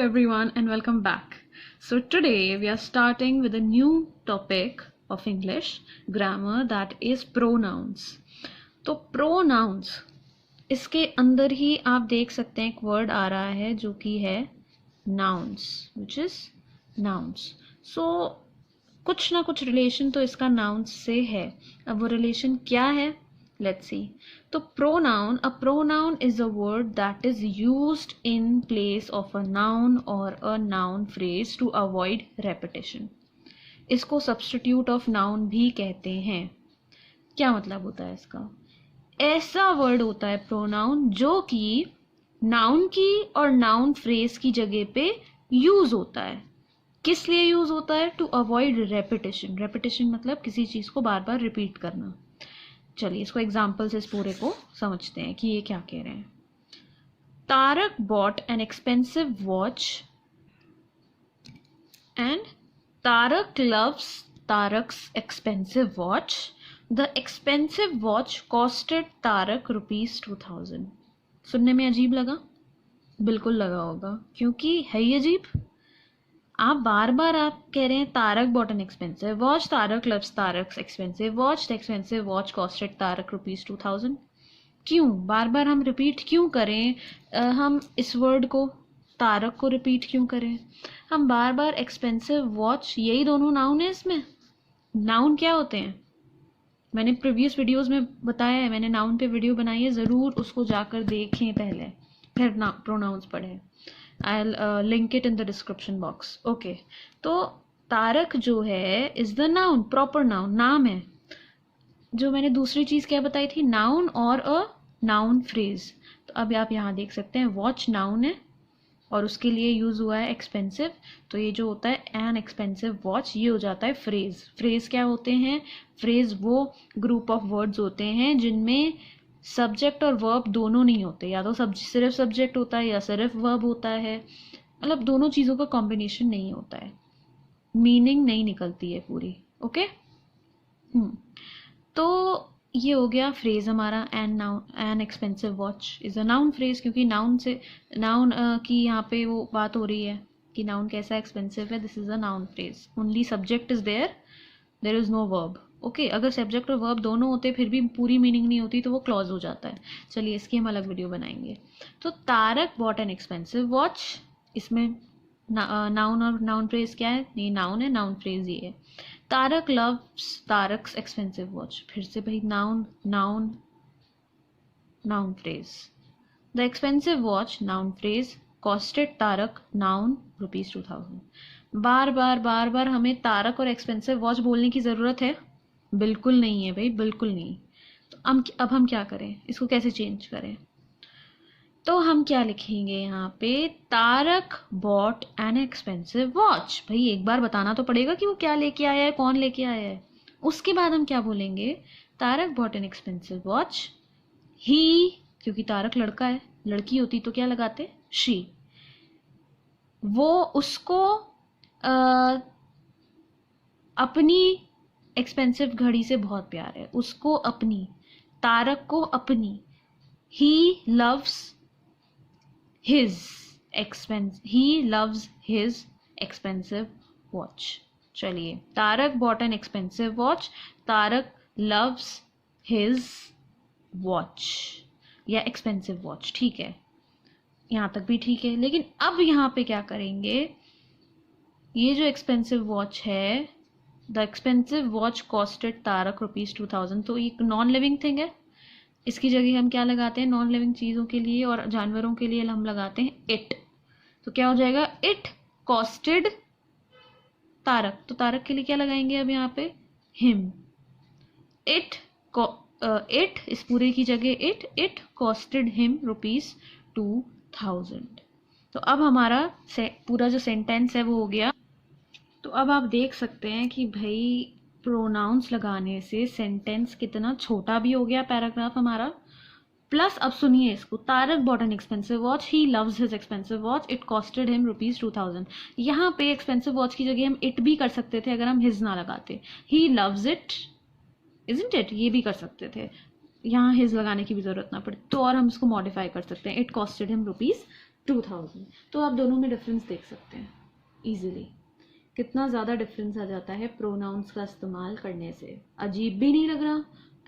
everyone and welcome back. So today we are starting with a new topic of English grammar, that is pronouns. तो pronouns इसके अंदर ही आप देख सकते हैं एक वर्ड आ रहा है जो कि है nouns, which is nouns. So कुछ ना कुछ रिलेशन तो इसका nouns से है. अब वो रिलेशन क्या है? Let's see. तो pronoun, a pronoun is a word that is used in place of a noun or a noun phrase to avoid repetition. इसको substitute of noun भी कहते हैं. क्या मतलब होता है इसका? ऐसा word होता है pronoun जो कि noun की और noun phrase की जगह पे use होता है. किस लिए use होता है? To avoid repetition. Repetition मतलब किसी चीज़ को बार बार repeat करना. चलिए इसको एग्जाम्पल से इस पूरे को समझते हैं कि ये क्या कह रहे हैं. Tarak bought an expensive watch and Tarak loves Tarak's expensive watch. The expensive watch costed Tarak ₹2000. सुनने में अजीब लगा? बिल्कुल लगा होगा, क्योंकि है ही अजीब. आप बार बार आप कह रहे हैं Tarak bought an expensive watch, Tarak loves Tarak expensive watch, the expensive watch costed Tarak ₹2000. क्यों बार बार हम रिपीट क्यों करें? हम इस वर्ड को तारक को रिपीट क्यों करें? हम बार बार एक्सपेंसिव वॉच, यही दोनों नाउन है. इसमें नाउन क्या होते हैं मैंने प्रीवियस वीडियोस में बताया है. मैंने नाउन पे वीडियो बनाई है, ज़रूर उसको जाकर देखें पहले, फिर प्रोनाउंस पढ़ें. I'll link it in the description box. Okay. तो तारक जो है is the noun, proper noun, नाम है. जो मैंने दूसरी चीज़ क्या बताई थी, noun और a noun phrase. तो अब आप यहाँ देख सकते हैं watch noun है और उसके लिए यूज़ हुआ है expensive. तो ये जो होता है an expensive watch, ये हो जाता है phrase. phrase क्या होते हैं? phrase वो group of words होते हैं जिनमें सब्जेक्ट और वर्ब दोनों नहीं होते. या तो सिर्फ सब्जेक्ट होता है या सिर्फ वर्ब होता है. मतलब दोनों चीज़ों का कॉम्बिनेशन नहीं होता है, मीनिंग नहीं निकलती है पूरी. ओके. तो ये हो गया फ्रेज हमारा. N expensive watch is a noun phrase, क्योंकि नाउन से नाउन की यहाँ पे वो बात हो रही है कि नाउन कैसा एक्सपेंसिव है. This is a noun phrase. Only subject is there is no verb. Okay. अगर सब्जेक्ट और वर्ब दोनों होते फिर भी पूरी मीनिंग नहीं होती तो वो क्लॉज हो जाता है. चलिए इसकी हम अलग वीडियो बनाएंगे. तो Tarak bought an expensive watch, इसमें नाउन और नाउन फ्रेज क्या है? ये नाउन है, नाउन फ्रेज ये है. Tarak loves Tarak's expensive watch, फिर से भाई noun noun noun phrase. The expensive watch noun phrase costed Tarak noun ₹2000. बार बार हमें तारक और एक्सपेंसिव वॉच बोलने की ज़रूरत है? बिल्कुल नहीं है भाई, बिल्कुल नहीं. तो अब हम क्या करें, इसको कैसे चेंज करें? तो हम क्या लिखेंगे यहाँ पे? Tarak bought an expensive watch. भाई एक बार बताना तो पड़ेगा कि वो क्या लेके आया है, कौन लेके आया है. उसके बाद हम क्या बोलेंगे? Tarak bought an expensive watch. He, क्योंकि तारक लड़का है, लड़की होती तो क्या लगाते? शी. वो उसको अपनी एक्सपेंसिव घड़ी से बहुत प्यार है. उसको अपनी, तारक को अपनी. He loves his expensive watch. चलिए, Tarak bought an expensive watch, Tarak loves his watch या एक्सपेंसिव वॉच. ठीक है, यहाँ तक भी ठीक है. लेकिन अब यहाँ पे क्या करेंगे? ये जो एक्सपेंसिव वॉच है, the expensive watch costed Tarak ₹2000, तो ये नॉन लिविंग थिंग है. इसकी जगह हम क्या लगाते हैं? नॉन लिविंग चीज़ों के लिए और जानवरों के लिए हम लगाते हैं इट. तो क्या हो जाएगा? It costed Tarak. तो तारक के लिए क्या लगाएंगे अब यहाँ पे? हिम. इट इस पूरे की जगह इट कॉस्टेड हिम ₹2000. तो अब हमारा पूरा जो सेंटेंस है वो हो गया. तो अब आप देख सकते हैं कि भाई प्रोनाउंस लगाने से सेंटेंस कितना छोटा भी हो गया, पैराग्राफ हमारा. प्लस अब सुनिए इसको. Tarak bought an expensive watch, he loves his expensive watch, it costed him ₹2000. यहाँ पे एक्सपेंसिव वॉच की जगह हम इट भी कर सकते थे अगर हम हिज ना लगाते. He loves it, isn't it, ये भी कर सकते थे. यहाँ हिज लगाने की भी जरूरत ना पड़े तो और हम इसको मॉडिफाई कर सकते हैं. It costed him 2000। तो आप दोनों में डिफरेंस देख सकते हैं इजीली, कितना ज़्यादा डिफरेंस आ जाता है प्रोनाउंस का इस्तेमाल करने से। अजीब भी नहीं लग रहा,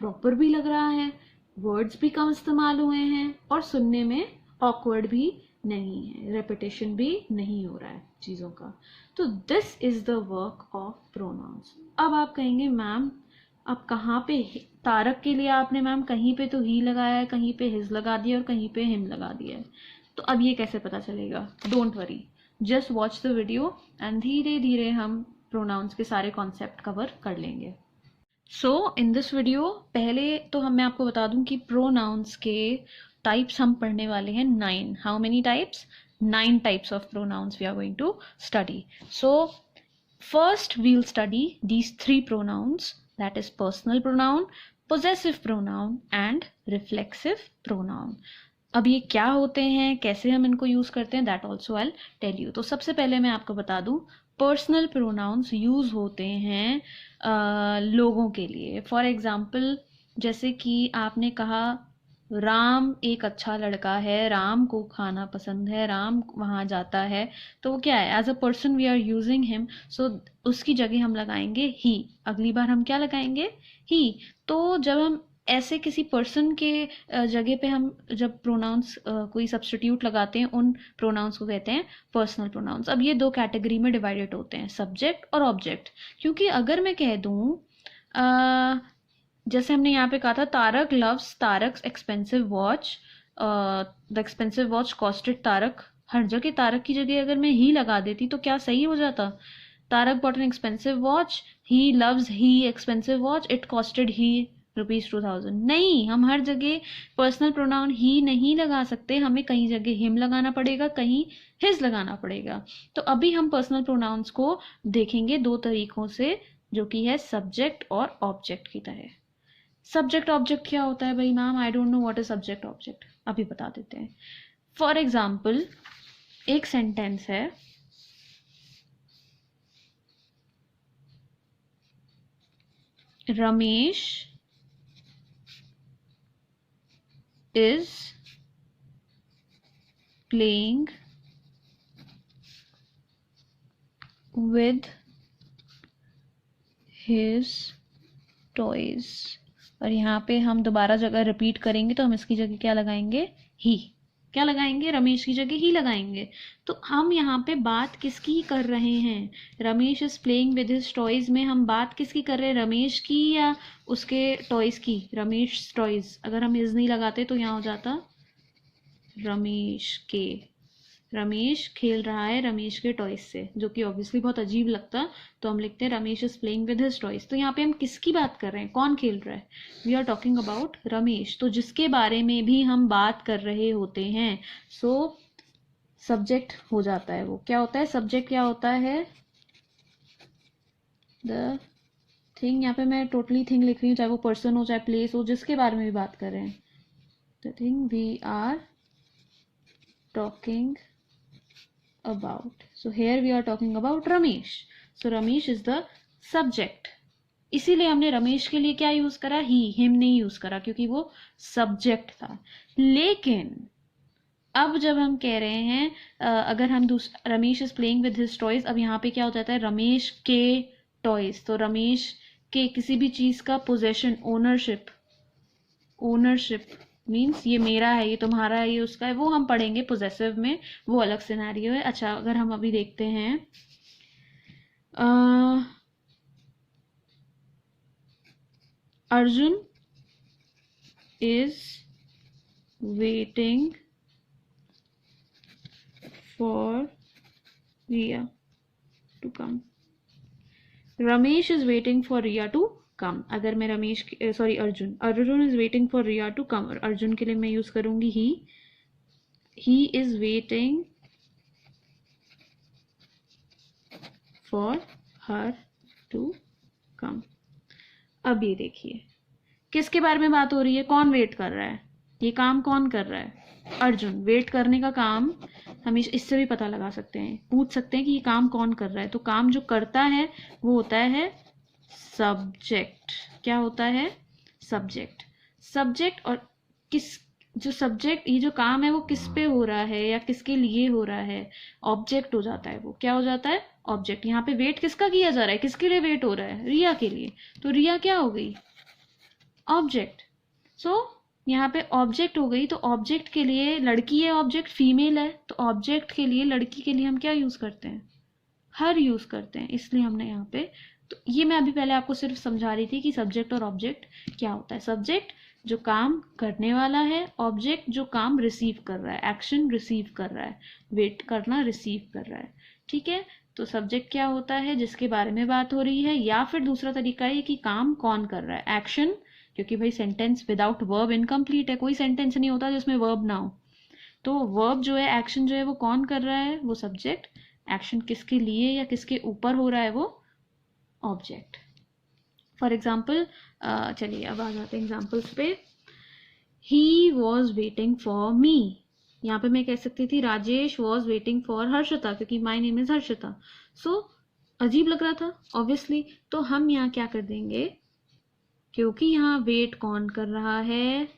प्रॉपर भी लग रहा है, वर्ड्स भी कम इस्तेमाल हुए हैं और सुनने में ऑकवर्ड भी नहीं है, रेपिटेशन भी नहीं हो रहा है चीज़ों का। तो this is the work of pronouns. अब आप कहेंगे मैम अब कहाँ पे तारक के लिए आपने मैम कहीं पे तो ही लगाया है, कहीं पे हिज लगा दिया और कहीं पे हिम लगा दिया है, तो अब ये कैसे पता चलेगा? Don't worry, just watch the video and धीरे धीरे हम प्रोनाउंस के सारे कॉन्सेप्ट कवर कर लेंगे। सो इन दिस वीडियो पहले तो मैं आपको बता दूं कि प्रोनाउंस के टाइप्स हम पढ़ने वाले हैं 9। How many types? 9 types of pronouns we are going to study. So first we'll study these 3 pronouns, that is personal pronoun, possessive pronoun and reflexive pronoun. अब ये क्या होते हैं, कैसे हम इनको यूज करते हैं, that also I tell you. तो सबसे पहले मैं आपको बता दूं, पर्सनल प्रोनाउंस यूज होते हैं लोगों के लिए। फॉर एग्जाम्पल जैसे कि आपने कहा राम एक अच्छा लड़का है, राम को खाना पसंद है, राम वहां जाता है, तो वो क्या है, as a person we are using him, so उसकी जगह हम लगाएंगे ही। अगली बार हम क्या लगाएंगे? ही। तो जब हम ऐसे किसी पर्सन के जगह पे हम जब प्रोनाउंस कोई सब्स्टिट्यूट लगाते हैं, उन प्रोनाउंस को कहते हैं पर्सनल प्रोनाउंस। अब ये 2 कैटेगरी में डिवाइडेड होते हैं, सब्जेक्ट और ऑब्जेक्ट। क्योंकि अगर मैं कह दूं जैसे हमने यहाँ पे कहा था Tarak loves Tarak's expensive watch, the expensive watch costed Tarak, हर जगह तारक की जगह अगर मैं ही लगा देती तो क्या सही हो जाता? Tarak bought an expensive watch, he loves he expensive watch, it costed he ₹2000। नहीं, हम हर जगह पर्सनल प्रोनाउन ही नहीं लगा सकते, हमें कहीं जगह हिम लगाना पड़ेगा, कहीं हिज लगाना पड़ेगा। तो अभी हम पर्सनल प्रोनाउंस को देखेंगे 2 तरीकों से, जो कि है सब्जेक्ट और ऑब्जेक्ट की तरह। सब्जेक्ट ऑब्जेक्ट क्या होता है भाई? Ma'am I don't know what is subject object, अभी बता देते हैं। फॉर एग्जाम्पल एक सेंटेंस है, Ramesh is playing with his toys। और यहाँ पे हम दोबारा जगह रिपीट करेंगे तो हम इसकी जगह क्या लगाएंगे? ही। क्या लगाएंगे? रमेश की जगह ही लगाएंगे। तो हम यहाँ पे बात किसकी कर रहे हैं? Ramesh is playing with his toys में हम बात किसकी कर रहे हैं? रमेश की या उसके टॉयज की? रमेश टॉयज। अगर हम इज नहीं लगाते तो यहाँ हो जाता रमेश के। रमेश खेल रहा है रमेश के टॉयज से, जो कि ऑब्वियसली बहुत अजीब लगता, तो हम लिखते हैं Ramesh is playing with his toys. तो यहाँ पे हम किसकी बात कर रहे हैं? कौन खेल रहा है? We are talking about Ramesh, तो जिसके बारे में भी हम बात कर रहे होते हैं, सो सब्जेक्ट हो जाता है। वो क्या होता है? सब्जेक्ट क्या होता है? The thing. यहाँ पे मैं टोटली थिंग लिख रही हूँ, चाहे वो पर्सन हो चाहे प्लेस हो, जिसके बारे में भी बात कर रहे हैं। The thing we are talking about. So here we are talking about Ramesh. So Ramesh is the subject. इसीलिए हमने रमेश के लिए क्या यूज करा? ही। हिम नहीं यूज करा क्योंकि वो सब्जेक्ट था। लेकिन अब जब हम कह रहे हैं अगर हम Ramesh is playing with his toys, अब यहाँ पे क्या हो जाता है? रमेश के टॉयज। तो रमेश के किसी भी चीज का पोजेशन, ओनरशिप, ओनरशिप मीन्स ये मेरा है, ये तुम्हारा है, ये उसका है, वो हम पढ़ेंगे पोजेसिव में, वो अलग सिनेरियो है। अच्छा, अगर हम अभी देखते हैं Arjun is waiting for Riya to come. Ramesh is waiting for Riya to come. अगर मैं Ramesh sorry Arjun is waiting for Riya to come, और अर्जुन के लिए मैं यूज करूंगी he is waiting for her to come. अब ये देखिए किसके बारे में बात हो रही है? कौन वेट कर रहा है? ये काम कौन कर रहा है? अर्जुन। वेट करने का काम हम इससे भी पता लगा सकते हैं, पूछ सकते हैं कि ये काम कौन कर रहा है। तो काम जो करता है वो होता है सब्जेक्ट। क्या होता है? सब्जेक्ट। सब्जेक्ट और किस जो सब्जेक्ट, ये जो काम है वो किस पे हो रहा है या किसके लिए हो रहा है, ऑब्जेक्ट हो जाता है। वो क्या हो जाता है? ऑब्जेक्ट। यहाँ पे वेट किसका किया जा रहा है, किसके लिए वेट हो रहा है? रिया के लिए। तो रिया क्या हो गई? ऑब्जेक्ट। सो यहाँ पे ऑब्जेक्ट हो गई। तो ऑब्जेक्ट के लिए लड़की है, ऑब्जेक्ट फीमेल है, तो ऑब्जेक्ट के लिए, लड़की के लिए हम क्या यूज करते हैं? हर यूज करते हैं। इसलिए हमने यहाँ पे, तो ये मैं अभी पहले आपको सिर्फ समझा रही थी कि सब्जेक्ट और ऑब्जेक्ट क्या होता है। सब्जेक्ट जो काम करने वाला है, ऑब्जेक्ट जो काम रिसीव कर रहा है, एक्शन रिसीव कर रहा है, वेट करना रिसीव कर रहा है। ठीक है। तो सब्जेक्ट क्या होता है? जिसके बारे में बात हो रही है। या फिर दूसरा तरीका है कि काम कौन कर रहा है, एक्शन, क्योंकि भाई सेंटेंस विदाउट वर्ब इनकम्प्लीट है, कोई सेंटेंस नहीं होता जिसमें वर्ब ना हो। तो वर्ब जो है, एक्शन जो है, वो कौन कर रहा है? वो सब्जेक्ट। एक्शन किसके लिए या किसके ऊपर हो रहा है? वो ऑब्जेक्ट। फॉर एग्जाम्पल, चलिए अब आ जाते हैं एग्जाम्पल्स पे। He was waiting for me. यहाँ पे मैं कह सकती थी Rajesh was waiting for Harshita, क्योंकि माई नेम इज हर्षिता। सो अजीब लग रहा था ऑब्वियसली। तो हम यहाँ क्या कर देंगे, क्योंकि यहाँ वेट कौन कर रहा है?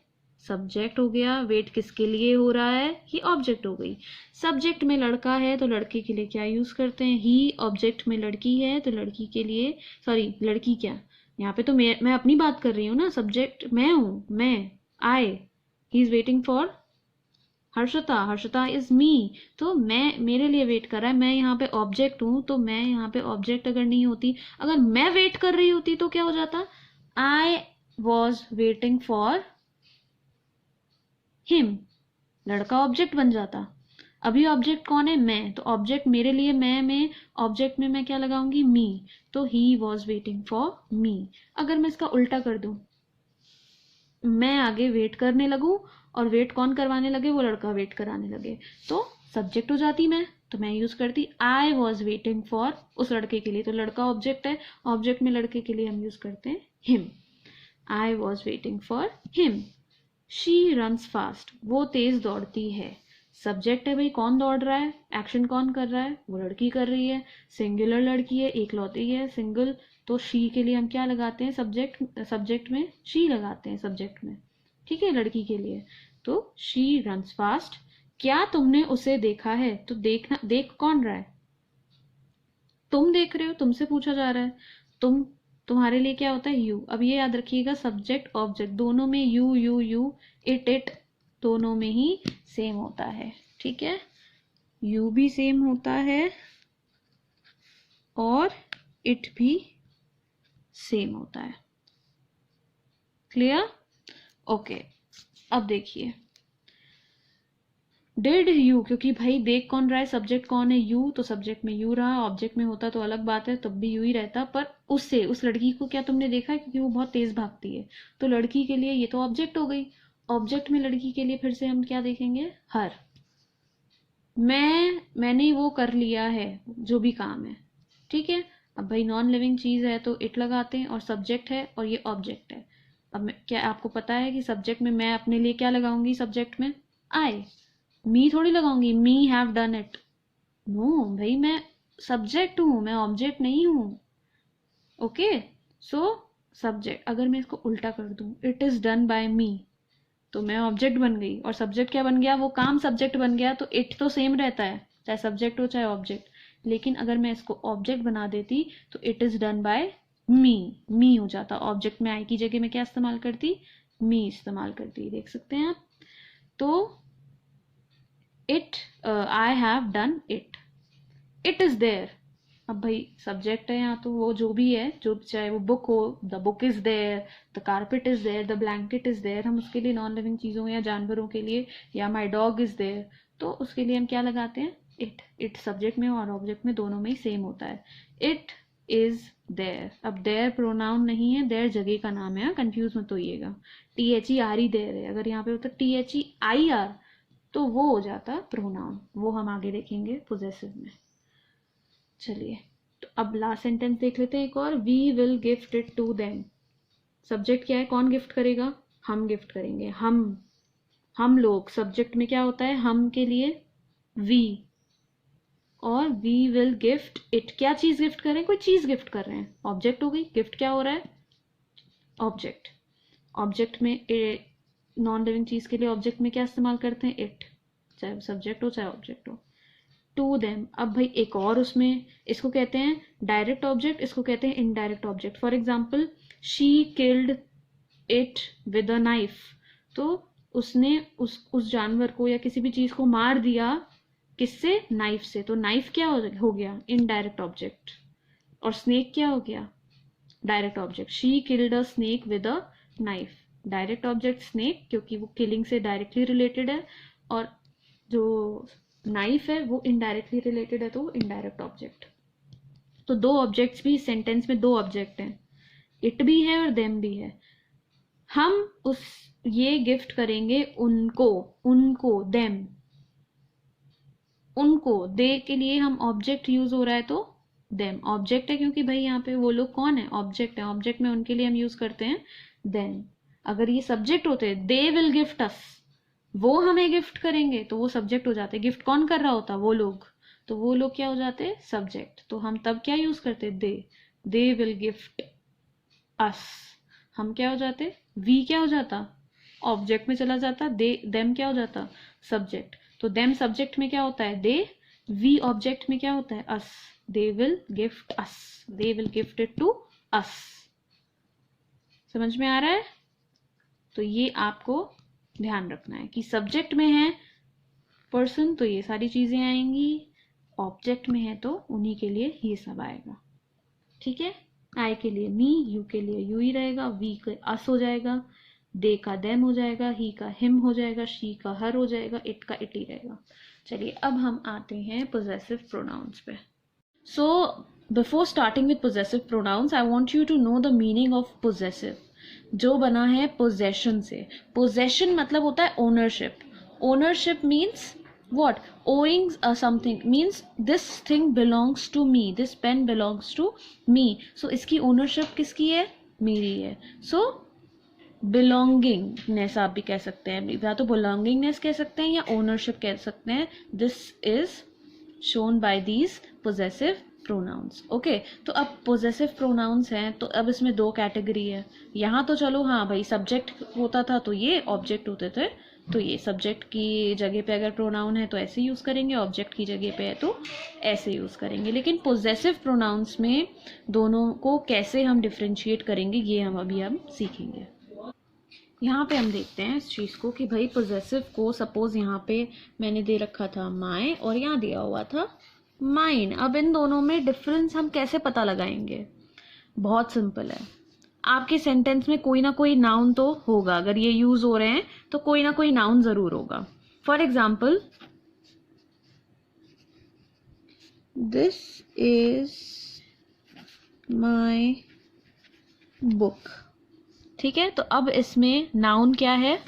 सब्जेक्ट हो गया। वेट किसके लिए हो रहा है? ये ऑब्जेक्ट हो गई। सब्जेक्ट में लड़का है तो लड़के के लिए क्या यूज करते हैं? ही। ऑब्जेक्ट में लड़की है तो लड़की के लिए, सॉरी लड़की क्या, यहाँ पे तो मैं अपनी बात कर रही हूँ ना। सब्जेक्ट मैं हूँ, मैं, I. He is waiting for Harshita, Harshita is me. तो मैं, मेरे लिए वेट कर रहा है, मैं यहाँ पे ऑब्जेक्ट हूँ। तो मैं यहाँ पे ऑब्जेक्ट अगर नहीं होती, अगर मैं वेट कर रही होती तो क्या हो जाता? I was waiting for him. लड़का ऑब्जेक्ट बन जाता। अभी ऑब्जेक्ट कौन है? मैं। तो ऑब्जेक्ट मेरे लिए मैं में, ऑब्जेक्ट में मैं क्या लगाऊंगी? मी। तो he was waiting for me. अगर मैं इसका उल्टा कर दूं, मैं आगे वेट करने लगूं और वेट कौन करवाने लगे? वो लड़का वेट कराने लगे, तो सब्जेक्ट हो जाती मैं। तो मैं यूज करती आई वॉज वेटिंग फॉर उस लड़के के लिए। तो लड़का ऑब्जेक्ट है, ऑब्जेक्ट में लड़के के लिए हम यूज करते हैं him. I was waiting for him. She runs fast, वो तेज दौड़ती है। सब्जेक्ट है भाई, कौन दौड़ रहा है, एक्शन कौन कर रहा है? वो लड़की कर रही है। सिंगुलर लड़की है, एक लौती है, सिंगल। तो शी के लिए हम क्या लगाते हैं? सब्जेक्ट। सब्जेक्ट में शी लगाते हैं, सब्जेक्ट में। ठीक है, लड़की के लिए। तो शी रन्स फास्ट। क्या तुमने उसे देखा है? तो देखना, देख कौन रहा है? तुम देख रहे हो, तुमसे पूछा जा रहा है। तुम, तुम्हारे लिए क्या होता है? यू। अब ये याद रखिएगा, सब्जेक्ट ऑब्जेक्ट दोनों में यू यू यू, इट दोनों में ही सेम होता है। ठीक है, यू भी सेम होता है और इट भी सेम होता है। क्लियर? ओके। अब देखिए, डिड यू, क्योंकि भाई देख कौन रहा है, सब्जेक्ट कौन है? यू। तो सब्जेक्ट में यू रहा, ऑब्जेक्ट में होता तो अलग बात है, तब भी यू ही रहता। पर उससे, उस लड़की को क्या तुमने देखा है? क्योंकि वो बहुत तेज भागती है। तो लड़की के लिए ये तो ऑब्जेक्ट हो गई। ऑब्जेक्ट में लड़की के लिए फिर से हम क्या देखेंगे? हर। मैंने वो कर लिया है, जो भी काम है। ठीक है। अब भाई नॉन लिविंग चीज है तो इट लगाते हैं, और सब्जेक्ट है और ये ऑब्जेक्ट है। अब क्या आपको पता है कि सब्जेक्ट में मैं अपने लिए क्या लगाऊंगी? सब्जेक्ट में आई। मी थोड़ी लगाऊंगी me have done it. No भाई, मैं सब्जेक्ट हूं, मैं ऑब्जेक्ट नहीं हूं। ओके। सो सब्जेक्ट, अगर मैं इसको उल्टा कर दूं, इट इज डन बाय मी, तो मैं ऑब्जेक्ट बन गई और सब्जेक्ट क्या बन गया? वो काम सब्जेक्ट बन गया। तो इट तो सेम रहता है, चाहे सब्जेक्ट हो चाहे ऑब्जेक्ट। लेकिन अगर मैं इसको ऑब्जेक्ट बना देती तो इट इज डन बाय मी, मी हो जाता। ऑब्जेक्ट में आई की जगह में क्या इस्तेमाल करती? मी इस्तेमाल करती। देख सकते हैं आप। तो it, I have done it, it is there. अब भाई सब्जेक्ट है यहाँ, तो वो जो भी है, जो चाहे वो बुक हो, the book is there, the carpet is there, the blanket is there. हम उसके लिए नॉन लिविंग चीजों या जानवरों के लिए, या माई डॉग इज देयर, तो उसके लिए हम क्या लगाते हैं? इट। इट सब्जेक्ट में और ऑब्जेक्ट में दोनों में ही सेम होता है। It is there. अब देयर प्रोनाउन नहीं है, देयर जगह का नाम है, कंफ्यूज मत होइएगा। THER ही देयर है। अगर यहाँ पे होता THEIR तो वो हो जाता प्रोनाउन, वो हम आगे देखेंगे पोजेसिव में। चलिए, तो अब लास्ट सेंटेंस देख लेते हैं एक और। We will gift it to them. Subject क्या है, कौन गिफ्ट करेगा? हम गिफ्ट करेंगे, हम लोग। सब्जेक्ट में क्या होता है? हम के लिए वी, और वी विल गिफ्ट इट। क्या चीज गिफ्ट कर रहे हैं? कोई चीज गिफ्ट कर रहे हैं, ऑब्जेक्ट हो गई। गिफ्ट क्या हो रहा है? ऑब्जेक्ट। ऑब्जेक्ट में नॉन लिविंग चीज के लिए ऑब्जेक्ट में क्या इस्तेमाल करते हैं? इट, चाहे सब्जेक्ट हो चाहे ऑब्जेक्ट हो। टू देम, अब भाई एक और उसमें, इसको कहते हैं डायरेक्ट ऑब्जेक्ट, इसको कहते हैं indirect object. For example, she killed it with a knife, तो उसने उस जानवर को या किसी भी चीज को मार दिया, किससे? नाइफ से। तो नाइफ क्या हो गया? Indirect object. और स्नेक क्या हो गया? Direct object. She killed a snake with a knife, direct object snake, क्योंकि वो किलिंग से डायरेक्टली रिलेटेड है, और जो नाइफ है वो इनडायरेक्टली रिलेटेड है, तो वो इनडायरेक्ट ऑब्जेक्ट। तो दो ऑब्जेक्ट्स भी, सेंटेंस में दो ऑब्जेक्ट हैं, इट भी है और देम भी है। हम उस ये गिफ्ट करेंगे उनको, उनको, देम, उनको, दे के लिए हम ऑब्जेक्ट यूज हो रहा है तो देम ऑब्जेक्ट है, क्योंकि भाई यहाँ पे वो लोग कौन है? ऑब्जेक्ट है। ऑब्जेक्ट में उनके लिए हम यूज करते हैं देन। अगर ये सब्जेक्ट होते, दे विल गिफ्ट अस, वो हमें गिफ्ट करेंगे, तो वो सब्जेक्ट हो जाते। गिफ्ट कौन कर रहा होता? वो लोग, तो वो लोग क्या हो जाते? सब्जेक्ट। तो हम तब क्या यूज करते? दे विल गिफ्ट अस। हम क्या हो जाते? वी क्या हो जाता? ऑब्जेक्ट में चला जाता। दे, देम क्या हो जाता? सब्जेक्ट। तो देम सब्जेक्ट में क्या होता है? दे। वी ऑब्जेक्ट में क्या होता है? Us. They will gift us, they will gift it to us. समझ में आ रहा है? तो ये आपको ध्यान रखना है कि सब्जेक्ट में है पर्सन तो ये सारी चीजें आएंगी, ऑब्जेक्ट में है तो उन्हीं के लिए ये सब आएगा। ठीक है? आई के लिए मी, यू के लिए यू ही रहेगा, वी का अस हो जाएगा, दे का देम हो जाएगा, ही का हिम हो जाएगा, शी का हर हो जाएगा, इट का इट ही रहेगा। चलिए अब हम आते हैं पोजेसिव प्रोनाउंस पे। So before starting with possessive pronouns, I want you to know the meaning of possessive, जो बना है पोजेशन से। पोजेशन मतलब होता है ownership. Ownership means what? Owing something means this thing belongs to me, this pen belongs to me, so इसकी ownership किसकी है? मेरी है। so belongingness आप भी कह सकते हैं, या तो belongingness कह सकते हैं या ownership कह सकते हैं। this is shown by these possessive pronouns। Okay, तो अब possessive pronouns हैं, तो अब इसमें दो कैटेगरी है। यहाँ तो चलो हाँ भाई, सब्जेक्ट होता था तो ये ऑब्जेक्ट होते थे, तो ये सब्जेक्ट की जगह पे अगर प्रोनाउन है तो ऐसे यूज करेंगे, ऑब्जेक्ट की जगह पे है तो ऐसे यूज करेंगे। लेकिन पोजेसिव प्रोनाउंस में दोनों को कैसे हम डिफरेंशिएट करेंगे ये हम सीखेंगे। यहाँ पे हम देखते हैं इस चीज को कि भाई पोजेसिव को, सपोज यहाँ पे मैंने दे रखा था माय और यहाँ दिया हुआ था माइन। अब इन दोनों में डिफरेंस हम कैसे पता लगाएंगे? बहुत सिंपल है, आपके सेंटेंस में कोई ना कोई नाउन तो होगा। अगर ये यूज हो रहे हैं तो कोई ना कोई नाउन जरूर होगा। For example, this is my book. ठीक है, तो अब इसमें नाउन क्या है?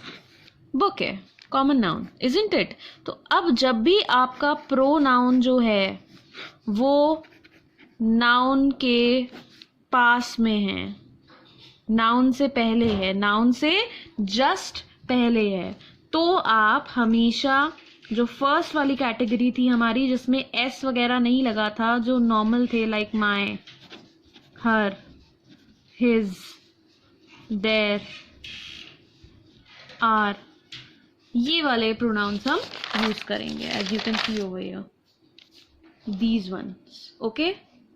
बुक है, कॉमन नाउन, इजंट इट? तो अब जब भी आपका प्रोनाउन जो है वो नाउन के पास में है, नाउन से पहले है, नाउन से जस्ट पहले है, तो आप हमेशा जो फर्स्ट वाली कैटेगरी थी हमारी, जिसमें एस वगैरह नहीं लगा था, जो नॉर्मल थे like my, her, his, their, our, ये वाले प्रोनाउंस हम यूज करेंगे। As you can see over here, these ones. Okay,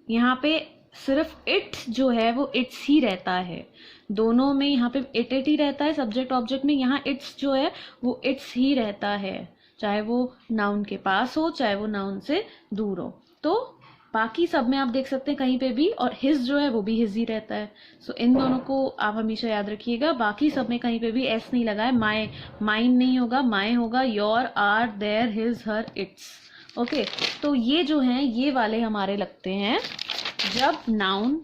यहाँ पे सिर्फ इट्स जो है वो इट्स ही रहता है, दोनों में यहाँ पे इट ही रहता है सब्जेक्ट ऑब्जेक्ट में, यहाँ इट्स जो है वो इट्स ही रहता है, चाहे वो नाउन के पास हो चाहे वो नाउन से दूर हो। तो बाकी सब में आप देख सकते हैं कहीं पे भी, और हिज जो है वो भी हिज ही रहता है। सो इन दोनों को आप हमेशा याद रखिएगा। बाकी सब में कहीं पे भी एस नहीं लगा है, माय, माइन नहीं होगा, माय होगा, your, our, their, his, her, its. Okay, तो ये जो हैं ये वाले हमारे लगते हैं जब नाउन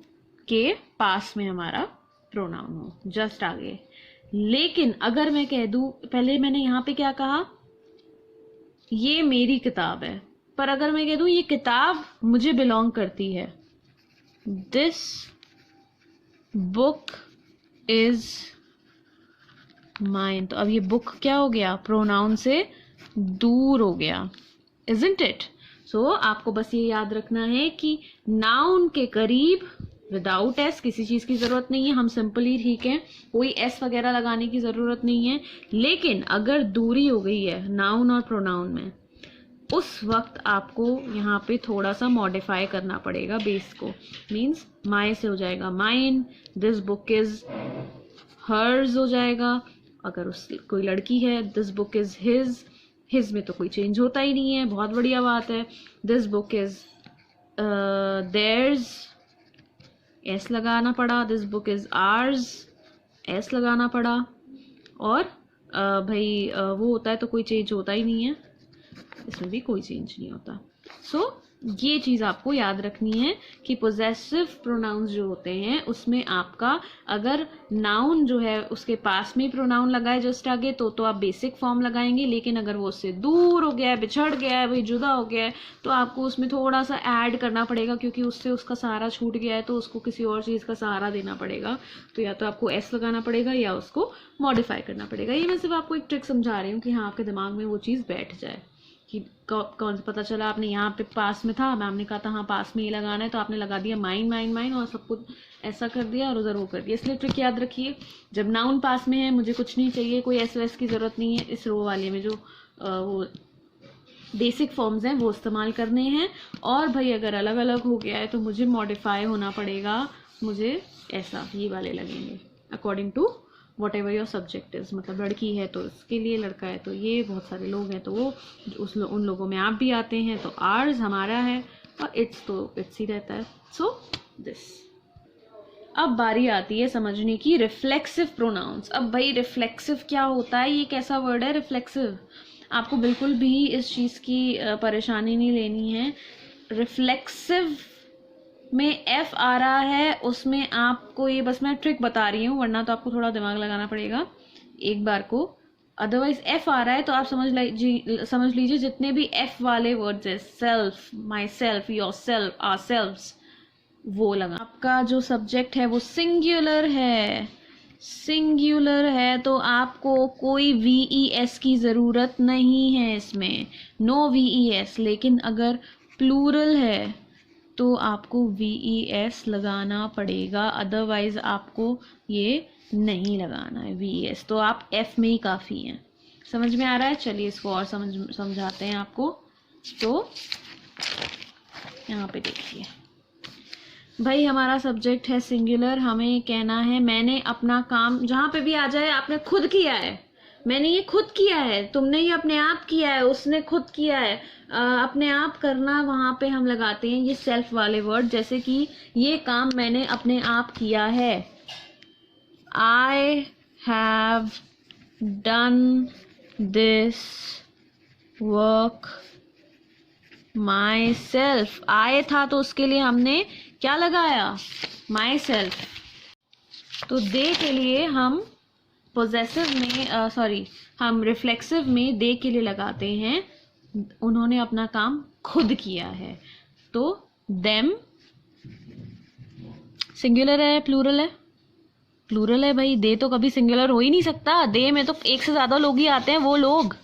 के पास में हमारा प्रोनाउन हो, जस्ट आगे। लेकिन अगर मैं कह दूं, पहले मैंने यहाँ पे क्या कहा, ये मेरी किताब है, पर अगर मैं कह दूं ये किताब मुझे बिलोंग करती है, दिस बुक इज माइन, तो अब ये बुक क्या हो गया? प्रोनाउन से दूर हो गया, इजंट इट? सो आपको बस ये याद रखना है कि नाउन के करीब विदाउट एस किसी चीज की जरूरत नहीं है, हम सिंपल ही ठीक है, कोई एस वगैरह लगाने की जरूरत नहीं है। लेकिन अगर दूरी हो गई है नाउन और प्रोनाउन में, उस वक्त आपको यहाँ पे थोड़ा सा मॉडिफाई करना पड़ेगा बेस को। मीन्स माई से हो जाएगा माइन, दिस बुक इज हर्ज हो जाएगा। अगर उस कोई लड़की है, this book is his, his में तो कोई चेंज होता ही नहीं है, बहुत बढ़िया बात है। This book is theirs, S लगाना पड़ा। This book is ours, S लगाना पड़ा। और वो होता है तो कोई चेंज होता ही नहीं है, इसमें भी कोई चेंज नहीं होता। सो ये चीज आपको याद रखनी है कि पोजेसिव प्रोनाउंस जो होते हैं उसमें आपका अगर नाउन जो है उसके पास में प्रोनाउन लगाए जस्ट आगे तो आप बेसिक फॉर्म लगाएंगे। लेकिन अगर वो उससे दूर हो गया है, बिछड़ गया है, वही जुदा हो गया है, तो आपको उसमें थोड़ा सा ऐड करना पड़ेगा, क्योंकि उससे उसका सहारा छूट गया है तो उसको किसी और चीज का सहारा देना पड़ेगा। तो या तो आपको एस लगाना पड़ेगा या उसको मॉडिफाई करना पड़ेगा। ये मैं सिर्फ आपको एक ट्रिक समझा रही हूँ कि हाँ आपके दिमाग में वो चीज बैठ जाए कि कौन सा पता चला आपने यहाँ पे पास में था, मैम ने कहा था हाँ पास में ये लगाना है, तो आपने लगा दिया माइन माइन माइन और सब कुछ ऐसा कर दिया और उधर वो कर दिया। इसलिए ट्रिक याद रखिए, जब नाउन पास में है, मुझे कुछ नहीं चाहिए, कोई एस वेस की जरूरत नहीं है, इस रो वाले में जो वो बेसिक फॉर्म्स हैं वो इस्तेमाल करने हैं। और भाई अगर अलग अलग हो गया है तो मुझे मॉडिफाई होना पड़ेगा, मुझे ऐसा ये वाले लगेंगे according to whatever your subject is. मतलब लड़की है तो इसके लिए, लड़का है तो ये, बहुत सारे लोग हैं तो वो, उन लोगों में आप भी आते हैं, तो आर्स हमारा है और इट्स तो इट्स ही रहता है। So this. अब बारी आती है समझने की रिफ्लेक्सिव प्रोनाउंस। अब भाई रिफ्लेक्सिव क्या होता है, ये कैसा वर्ड है रिफ्लेक्सिव? आपको बिल्कुल भी इस चीज की परेशानी नहीं लेनी है। रिफ्लेक्सिव में एफ आ रहा है, उसमें आपको ये बस मैं ट्रिक बता रही हूँ, वरना तो आपको थोड़ा दिमाग लगाना पड़ेगा एक बार को। अदरवाइज एफ आ रहा है तो आप समझ लीजिए जितने भी एफ वाले वर्ड्स है, self, myself, yourself, ourselves, वो लगा। आपका जो सब्जेक्ट है वो सिंगुलर है, सिंगुलर है तो आपको कोई VES की ज़रूरत नहीं है इसमें, नो VES। लेकिन अगर प्लूरल है तो आपको VES लगाना पड़ेगा, अदरवाइज आपको ये नहीं लगाना है VES। तो आप F में ही काफ़ी हैं। समझ में आ रहा है? चलिए इसको और समझाते हैं आपको। तो यहाँ पे देखिए भाई, हमारा सब्जेक्ट है सिंगुलर, हमें कहना है मैंने अपना काम, जहाँ पे भी आ जाए आपने खुद किया है, मैंने ये खुद किया है, तुमने ये अपने आप किया है, उसने खुद किया है, अपने आप करना, वहाँ पे हम लगाते हैं ये सेल्फ वाले वर्ड। जैसे कि ये काम मैंने अपने आप किया है, I have done this work myself। I था तो उसके लिए हमने क्या लगाया, myself। तो दे के लिए हम पोजेसिव में हम रिफ्लेक्सिव में दे के लिए लगाते हैं उन्होंने अपना काम खुद किया है। तो देम सिंगुलर है प्लूरल है? प्लूरल है भाई, दे तो कभी सिंगुलर हो ही नहीं सकता, दे में तो एक से ज्यादा लोग ही आते हैं, वो लोग।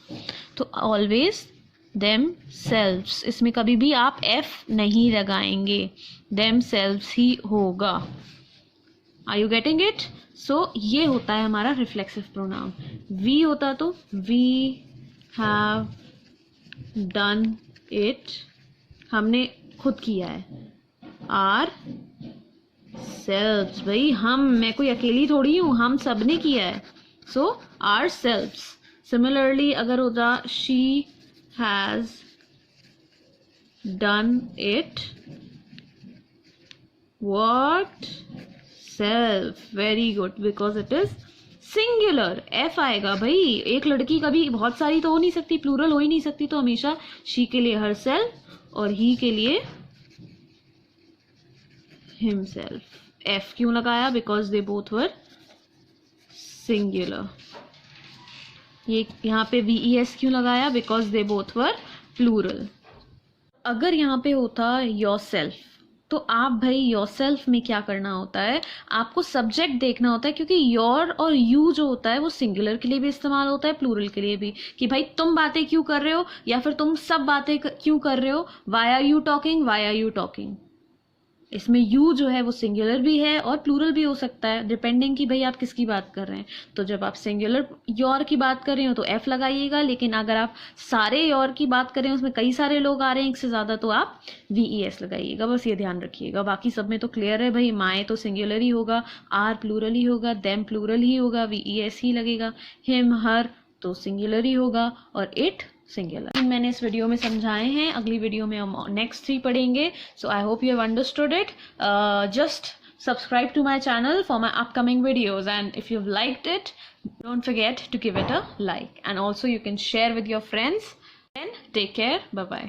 तो ऑलवेज देम सेल्व्स, इसमें कभी भी आप एफ नहीं लगाएंगे, देम सेल्व्स ही होगा। Are you getting it? So ये होता है हमारा रिफ्लेक्सिव प्रोनाउन। वी होता तो वी हैव डन इट, हमने खुद किया है। आर सेल्व्स, भाई मैं कोई अकेली थोड़ी हूँ, हम सब ने किया है। सो आर सेल्व्स। सिमिलरली अगर होता she has done it, what? Self. Very good, because it is singular. F आएगा भाई, एक लड़की कभी बहुत सारी तो हो नहीं सकती, प्लूरल हो ही नहीं सकती, तो हमेशा शी के लिए हर सेल्फ और ही के लिए हिमसेल्फ। एफ क्यों लगाया? Because they both were singular. ये यहाँ पे VES क्यों लगाया? Because they both were plural. अगर यहाँ पे होता योर सेल्फ, तो आप भाई योर सेल्फ में क्या करना होता है, आपको सब्जेक्ट देखना होता है, क्योंकि योर और यू जो होता है वो सिंगुलर के लिए भी इस्तेमाल होता है, प्लूरल के लिए भी, कि भाई तुम बातें क्यों कर रहे हो या फिर तुम सब बातें क्यों कर रहे हो, why are you talking, why are you talking. इसमें यू जो है वो सिंगुलर भी है और प्लूरल भी हो सकता है, डिपेंडिंग कि भाई आप किसकी बात कर रहे हैं। तो जब आप सिंगुलर योर की बात कर रहे हो तो एफ लगाइएगा, लेकिन अगर आप सारे योर की बात कर रहे हैं, उसमें कई सारे लोग आ रहे हैं एक से ज़्यादा, तो आप VES लगाइएगा। बस ये ध्यान रखिएगा। बाकी सब में तो क्लियर है भाई, माए तो सिंगुलर ही होगा, आर प्लूरल ही होगा, देम प्लूरल ही होगा, VES ही लगेगा, हिम हर तो सिंगुलर ही होगा, और इट सिंगुलर। मैंने इस वीडियो में समझाए हैं, अगली वीडियो में हम नेक्स्ट 3 पढ़ेंगे। So I hope you have understood it. Just subscribe to my channel for my upcoming videos, and if you've liked it, don't forget to give it a like, and also you can share with your friends. And take care. Bye bye.